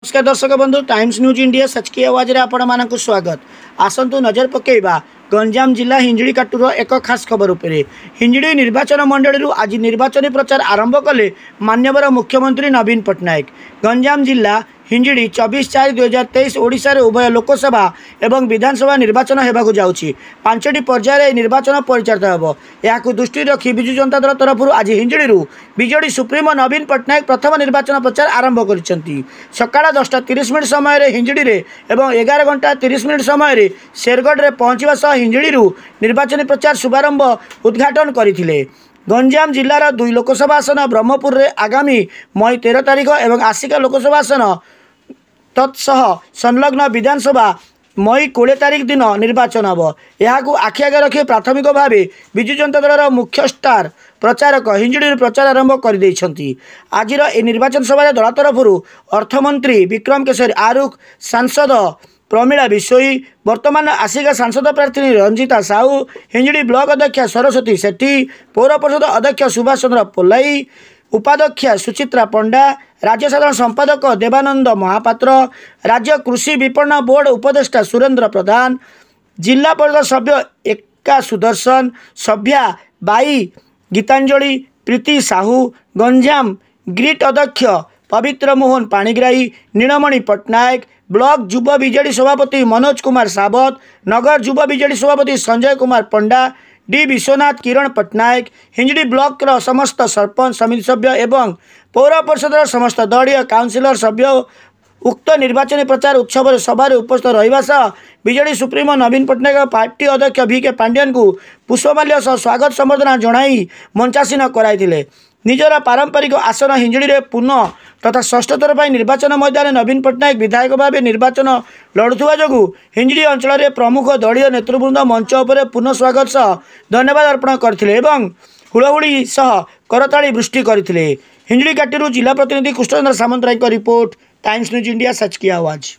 नमस्कार दर्शक बंधु टाइम्स न्यूज इंडिया सच की आवाज रे आपण मानक स्वागत। आसंतु नजर पकेइबा गंजाम जिला हिंजड़ी काटूर एक खास खबर उपरे। हिंजड़ी निर्वाचन मंडली आज निर्वाचन प्रचार आरंभ कले माननीय मुख्यमंत्री नवीन पट्टनायक। गंजाम जिला हिंजड़ी 24/4/2023 ओडिशा रे उभय लोकसभा एवं विधानसभा निर्वाचन होगा जाउछि। 5टी पर्याय निर्वाचन परिचालित होब। याकु दृष्टि रखी बिजु जनता दल तरफ आज हिंजड़ी बीजेडी सुप्रीमो नवीन पट्टनायक प्रथम निर्वाचन प्रचार आरंभ करिसेंती। सकाळ 10:30 समय हिंजड़ी रे एवं 11:30 समय शेरगढ़ रे पहुंचवा सह हिंजड़ी निर्वाचन प्रचार शुभारंभ उद्घाटन करथिले। गंजाम जिलार 2 लोकसभा आसन ब्रह्मपुर रे आगामी मई 13 तारिख एवं आसिका लोकसभा आसन तत्सह संलग्न विधानसभा मई 20 तारिख दिन निर्वाचन हम। यह आखि आगे रखी प्राथमिक भाव विजु जनता दल मुख्य स्टार प्रचारक हिंजड़ी प्रचार आरंभ कर आज निर्वाचन सभा दल तरफ अर्थमंत्री विक्रम केशरी आरुख, सांसद प्रमीला बिशोई, वर्तमान आसिका सांसद प्रार्थी रंजिता साहू, हिंजड़ी ब्लॉक अध्यक्ष सरस्वती सेठी, पौर परिषद अध्यक्ष सुभाष चंद्र पोलाई, उपाध्यक्ष सुचित्रा पंडा, राज्य साधारण संपादक देवानंद महापात्र, राज्य कृषि विपणन बोर्ड उपदेष्टा सुरेंद्र प्रधान, जिला परिषद सभ्य एका सुदर्शन, सभ्या बाई गीतांजलि, प्रीति साहू, गंजाम ग्रिट अध्यक्ष पवित्र मोहन पाणिग्राही, नीलमणि पट्टनायक, ब्लॉक युवा बीजेडी सभापति मनोज कुमार सावत, नगर युवा बीजेडी सभापति संजय कुमार पंडा, डी विश्वनाथ, किरण पट्टनायक, हिंजड़ी ब्लॉक समस्त सरपंच समिति सभ्य एवं पौर परिषद समस्त दलीय काउंसिलर सभ्य उक्त निर्वाचन प्रचार उत्सव सभा उपस्थित रहा सह बीजेडी सुप्रीमो नवीन पट्टनायक पार्टी अध्यक्ष VK पांड्यन को पुष्पमाल्य सह स्वागत संबर्धना जणाई मंचासीन कराइथिले। निजर पारंपरिक आसन हिंजड़ी रे पुनः तथा षष्ठ थर पर निर्वाचन मैदान नवीन पट्टनायक विधायक भाव निर्वाचन लड़ुवा जो हिंजड़ी अंचल में प्रमुख दलीय नेतृवृंद मंच उपर पुनः स्वागत सह धन्यवाद अर्पण करथिले एवं हुलहुली सह करताली वृष्टि करथिले। हिंजड़ी काटीरू जिला प्रतिनिधि Krishnachandra Samantaray report, Times News India सच की आवाज।